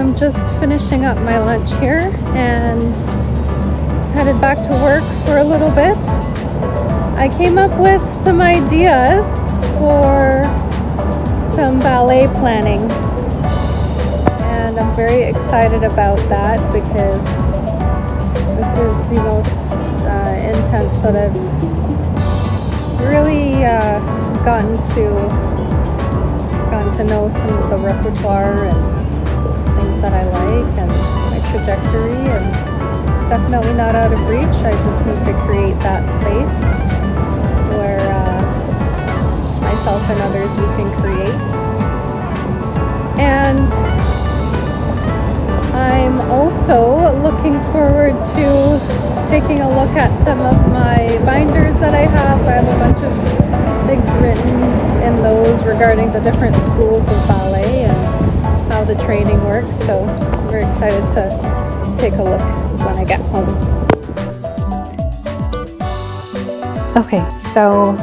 I'm just finishing up my lunch here and headed back to work for a little bit. I came up with some ideas for some ballet planning, and I'm very excited about that because this is the most intense that I've really gotten to know some of the repertoire and things that I like and my trajectory, and definitely not out of reach. I just need to create that space where myself and others we can create. And I'm also looking forward to taking a look at some of my binders that I have. I have a bunch of things written in those regarding the different schools of ballet and how the training works. So I'm very excited to take a look when I get home. Okay, so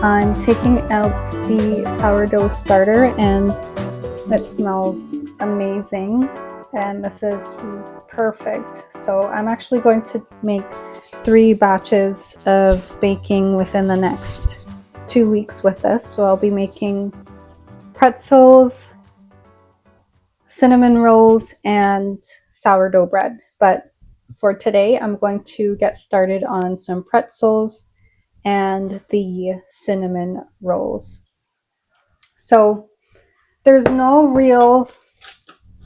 I'm taking out the sourdough starter and it smells amazing, and this is perfect. So I'm actually going to make 3 batches of baking within the next 2 weeks with this. So I'll be making pretzels, cinnamon rolls, and sourdough bread. But for today, I'm going to get started on some pretzels and the cinnamon rolls. So there's no real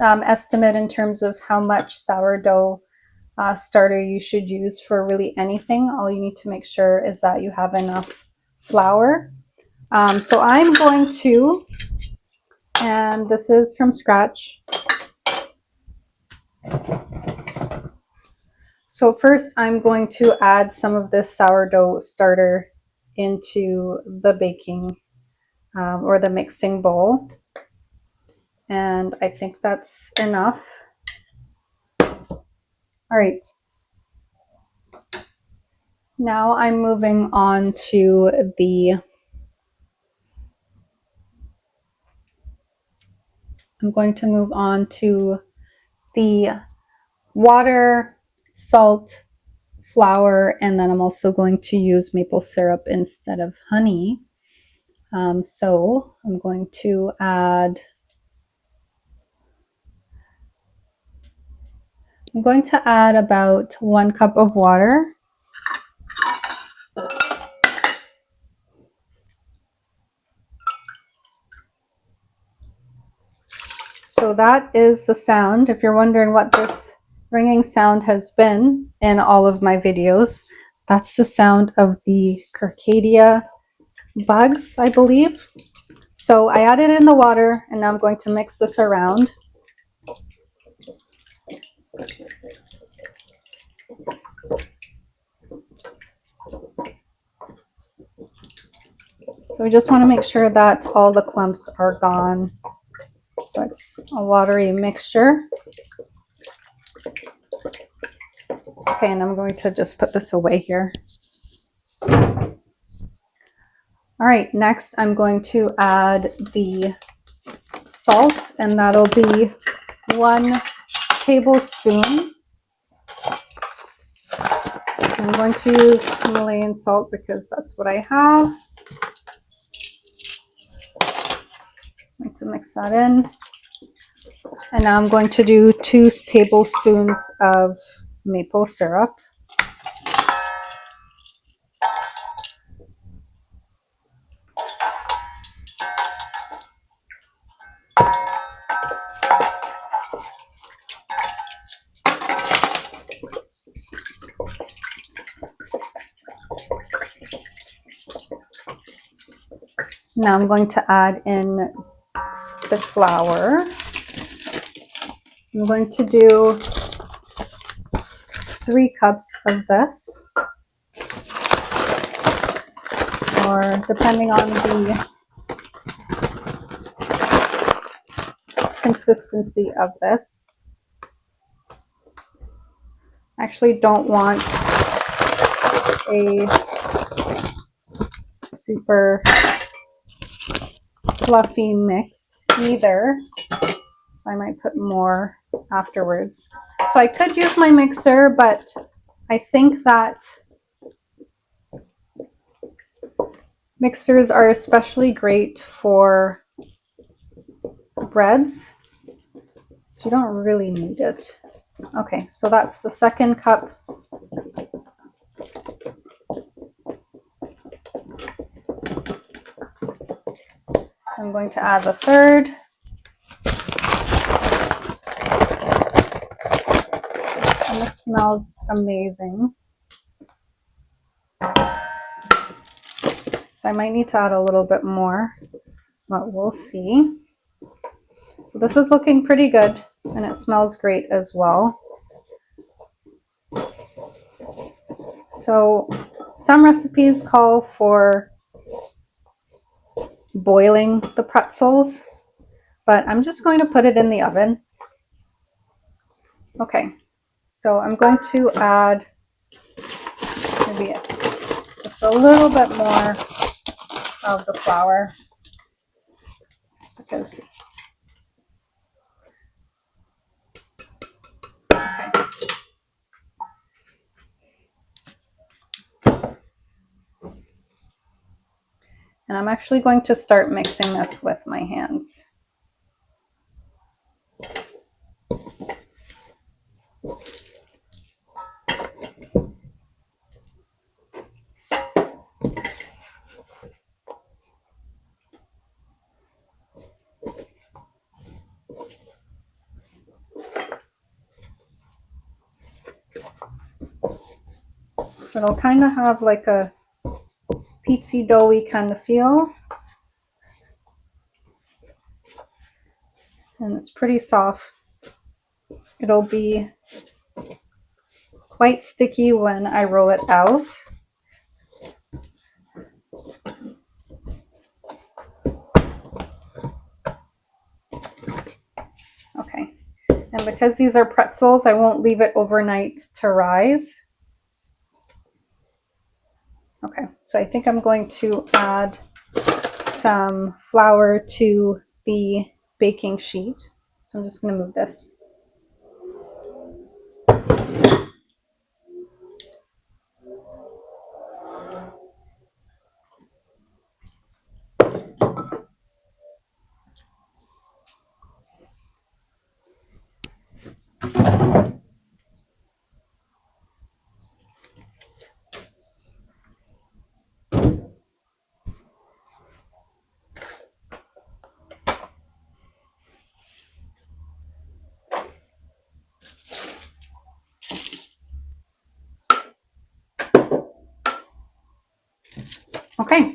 estimate in terms of how much sourdough starter you should use for really anything. All you need to make sure is that you have enough flour. So I'm going to, and this is from scratch. So first I'm going to add some of this sourdough starter into the baking or the mixing bowl. And I think that's enough. All right. Now I'm moving on to I'm going to move on to the water, salt, flour, and then I'm also going to use maple syrup instead of honey. So I'm going to add about 1 cup of water. So that is the sound. If you're wondering what this ringing sound has been in all of my videos, that's the sound of the Circadia bugs, I believe. So I added in the water, and now I'm going to mix this around. So we just want to make sure that all the clumps are gone. So it's a watery mixture. Okay, and I'm going to just put this away here. All right, next I'm going to add the salt, and that'll be 1 tablespoon. I'm going to use Himalayan salt because that's what I have. I'm going to mix that in. And now I'm going to do 2 tablespoons of maple syrup. Now I'm going to add in the flour. I'm going to do 3 cups of this, or depending on the consistency of this. I actually don't want a super fluffy mix either. So I might put more afterwards. So I could use my mixer, but I think that mixers are especially great for breads, so you don't really need it. Okay, so that's the second cup. I'm going to add the third. And this smells amazing. So I might need to add a little bit more, but we'll see. So this is looking pretty good, and it smells great as well. So some recipes call for boiling the pretzels, but I'm just going to put it in the oven. Okay, so I'm going to add maybe just a little bit more of the flour because okay. And I'm actually going to start mixing this with my hands. So it'll kind of have like a pizza doughy kind of feel. And it's pretty soft. It'll be quite sticky when I roll it out. Okay, and because these are pretzels, I won't leave it overnight to rise. Okay, so I think I'm going to add some flour to the baking sheet. So I'm just going to move this. Okay,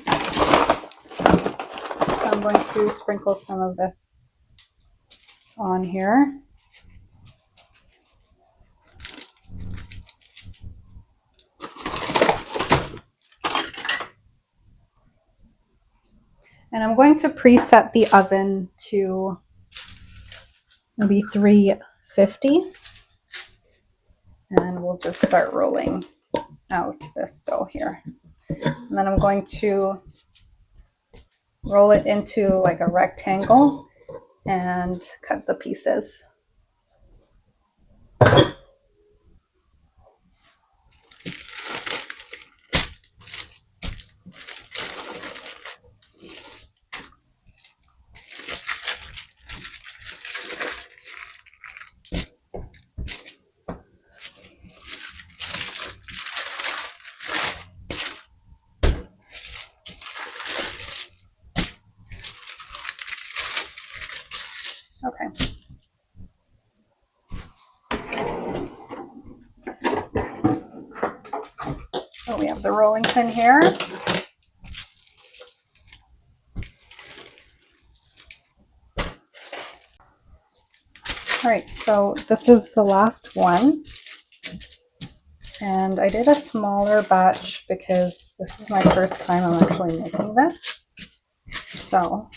so I'm going to sprinkle some of this on here. And I'm going to preset the oven to maybe 350. And we'll just start rolling out this dough here. And then I'm going to roll it into like a rectangle and cut the pieces. Okay. So we have the rolling pin here. All right, so this is the last one. And I did a smaller batch because this is my first time I'm actually making this. So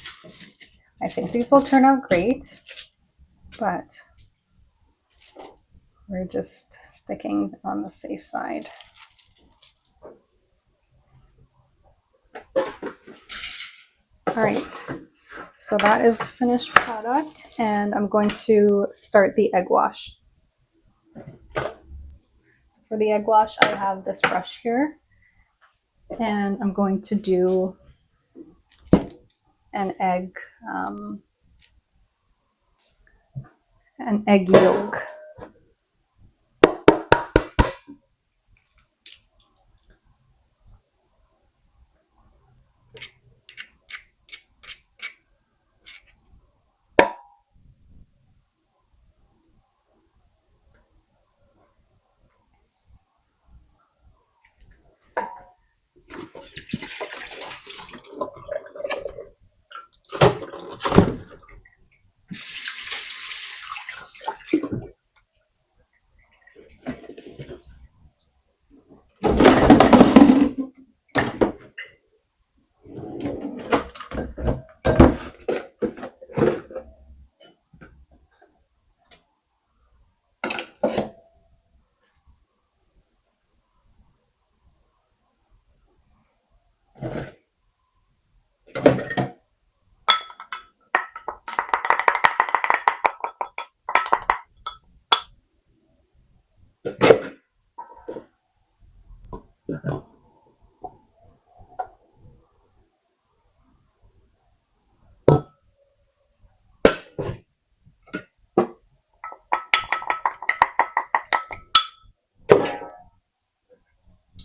I think these will turn out great, but we're just sticking on the safe side. All right, So that is finished product, and I'm going to start the egg wash. So for the egg wash, I have this brush here, and I'm going to do an egg yolk.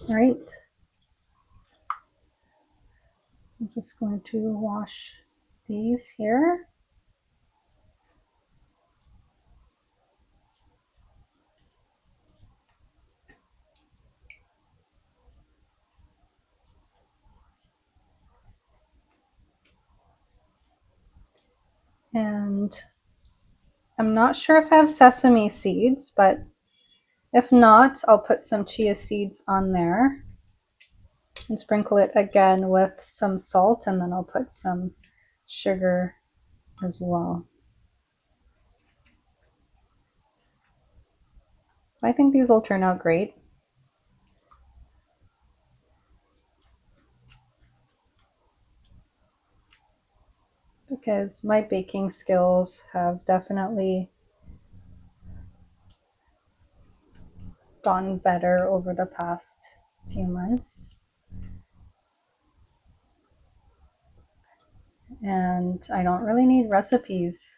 All right. So I'm just going to wash these here. And I'm not sure if I have sesame seeds, but if not, I'll put some chia seeds on there and sprinkle it again with some salt, and then I'll put some sugar as well. So I think these will turn out great. Because my baking skills have definitely gotten better over the past few months. And I don't really need recipes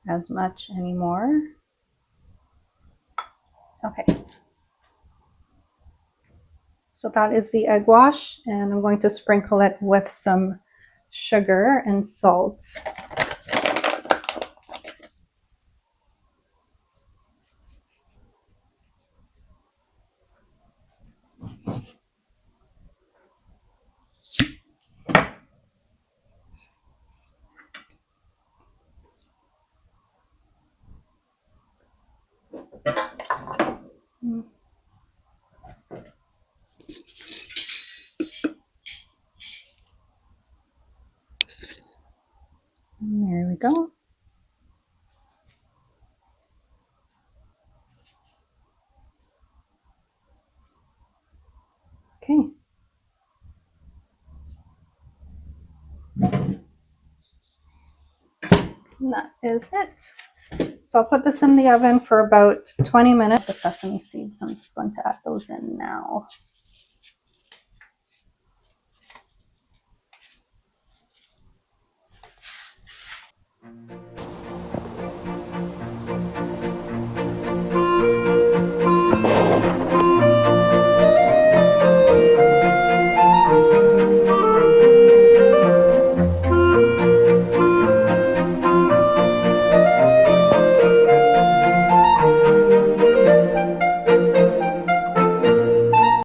as much anymore. Okay. So that is the egg wash, and I'm going to sprinkle it with some sugar and salt. And there we go. Okay. And that is it. So I'll put this in the oven for about 20 minutes. The sesame seeds, I'm just going to add those in now.